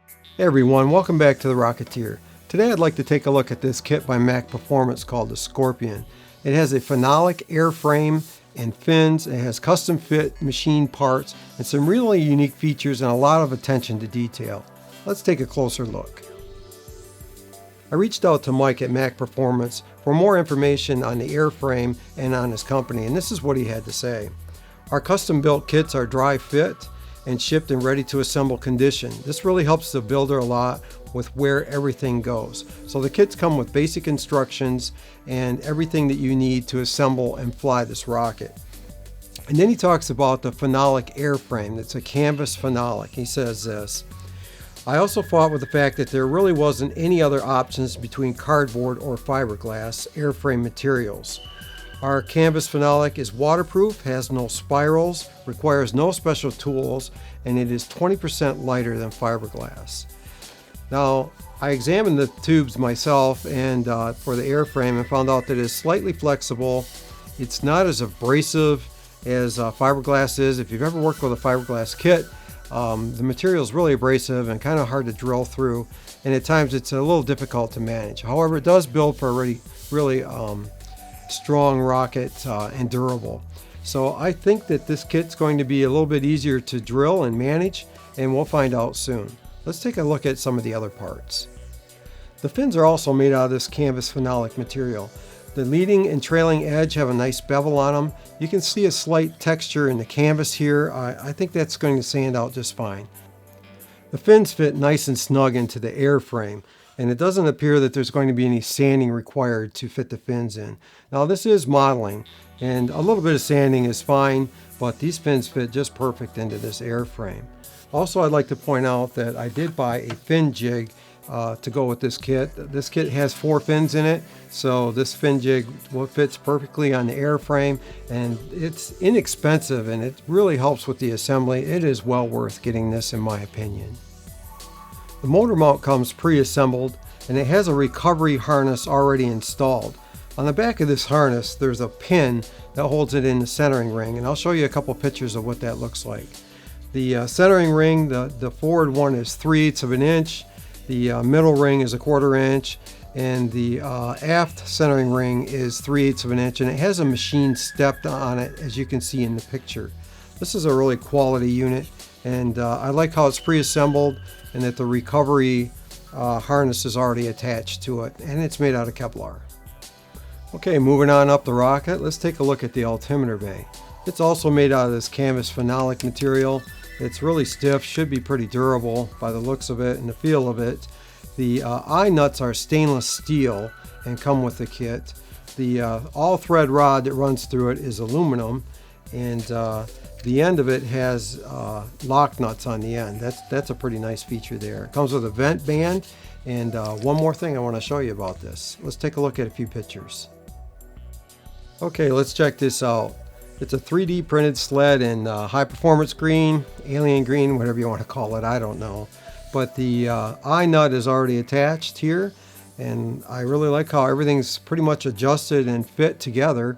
Hey everyone, welcome back to the Rocketeer. Today I'd like to take a look at this kit by Mac Performance called the Scorpion. It has a phenolic airframe and fins. It has custom fit machine parts and some really unique features and a lot of attention to detail. Let's take a closer look. I reached out to Mike at Mac Performance for more information on the airframe and on his company, and this is what he had to say. Our custom built kits are dry fit and shipped in ready to assemble condition. This really helps the builder a lot with where everything goes. So the kits come with basic instructions and everything that you need to assemble and fly this rocket. And then he talks about the phenolic airframe. That's a canvas phenolic. He says this: I also fought with the fact that there really wasn't any other options between cardboard or fiberglass airframe materials. Our canvas phenolic is waterproof, has no spirals, requires no special tools, and it is 20% lighter than fiberglass. Now, I examined the tubes myself and for the airframe and found out that it is slightly flexible. It's not as abrasive as fiberglass is. If you've ever worked with a fiberglass kit, the material is really abrasive and kind of hard to drill through, and at times it's a little difficult to manage. However, it does build for a really strong rocket and durable. So I think that this kit's going to be a little bit easier to drill and manage, and we'll find out soon. Let's take a look at some of the other parts. The fins are also made out of this canvas phenolic material. The leading and trailing edge have a nice bevel on them. You can see a slight texture in the canvas here. I think that's going to sand out just fine. The fins fit nice and snug into the airframe, and it doesn't appear that there's going to be any sanding required to fit the fins in. Now this is modeling, and a little bit of sanding is fine, but these fins fit just perfect into this airframe. Also, I'd like to point out that I did buy a fin jig to go with this kit. This kit has 4 fins in it, so this fin jig fits perfectly on the airframe, and it's inexpensive and it really helps with the assembly. It is well worth getting this, in my opinion. The motor mount comes pre-assembled, and it has a recovery harness already installed. On the back of this harness, there's a pin that holds it in the centering ring, and I'll show you a couple pictures of what that looks like. The centering ring, the forward one is 3/8 of an inch, the middle ring is 1/4 inch, and the aft centering ring is 3/8 of an inch, and it has a machine stepped on it, as you can see in the picture. This is a really quality unit, and I like how it's pre-assembled and that the recovery harness is already attached to it, and it's made out of Kevlar. Okay, moving on up the rocket, let's take a look at the altimeter bay. It's also made out of this canvas phenolic material. It's really stiff, should be pretty durable by the looks of it and the feel of it. The eye nuts are stainless steel and come with the kit. The all thread rod that runs through it is aluminum, and the end of it has lock nuts on the end. That's a pretty nice feature there. It comes with a vent band, and one more thing I want to show you about this. Let's take a look at a few pictures. Okay, let's check this out. It's a 3D printed sled in high performance green, alien green, whatever you want to call it, I don't know. But the eye nut is already attached here, and I really like how everything's pretty much adjusted and fit together.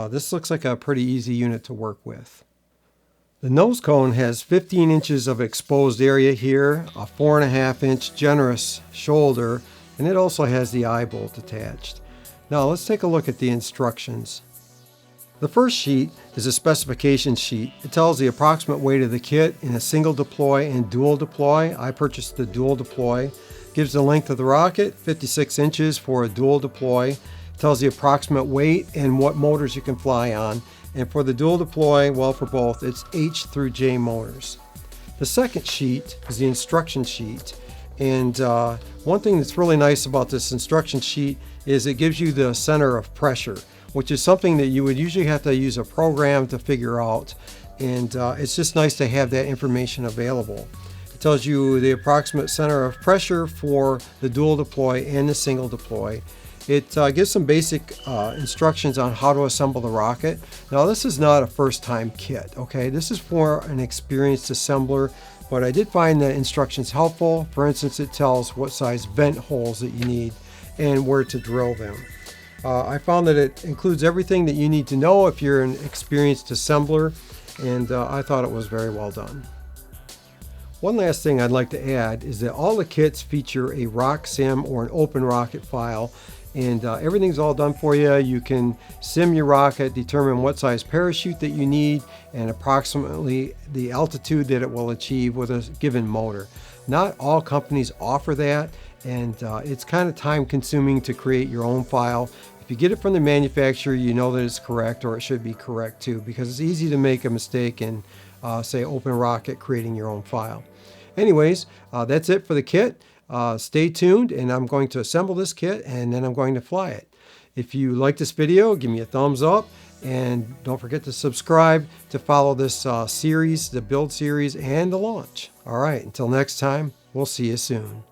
This looks like a pretty easy unit to work with. The nose cone has 15 inches of exposed area here, a 4.5 inch generous shoulder, and it also has the eye bolt attached. Now let's take a look at the instructions. The first sheet is a specification sheet. It tells the approximate weight of the kit in a single deploy and dual deploy. I purchased the dual deploy. Gives the length of the rocket, 56 inches for a dual deploy. Tells the approximate weight and what motors you can fly on. And for the dual deploy, well, for both, it's H through J motors. The second sheet is the instruction sheet. And one thing that's really nice about this instruction sheet is it gives you the center of pressure, which is something that you would usually have to use a program to figure out. And it's just nice to have that information available. It tells you the approximate center of pressure for the dual deploy and the single deploy. It gives some basic instructions on how to assemble the rocket. Now this is not a first time kit, okay? This is for an experienced assembler, but I did find the instructions helpful. For instance, it tells what size vent holes that you need and where to drill them. I found that it includes everything that you need to know if you're an experienced assembler, and I thought it was very well done. One last thing I'd like to add is that all the kits feature a rock sim or an open rocket file, and everything's all done for you. You can sim your rocket, determine what size parachute that you need, and approximately the altitude that it will achieve with a given motor. Not all companies offer that, and it's kind of time consuming to create your own file. If you get it from the manufacturer, you know that it's correct, or it should be correct too, because it's easy to make a mistake in say Open Rocket creating your own file. Anyways, that's it for the kit. Stay tuned, and I'm going to assemble this kit and then I'm going to fly it. If you like this video, give me a thumbs up, and don't forget to subscribe to follow this series, the build series and the launch. All right, until next time, we'll see you soon.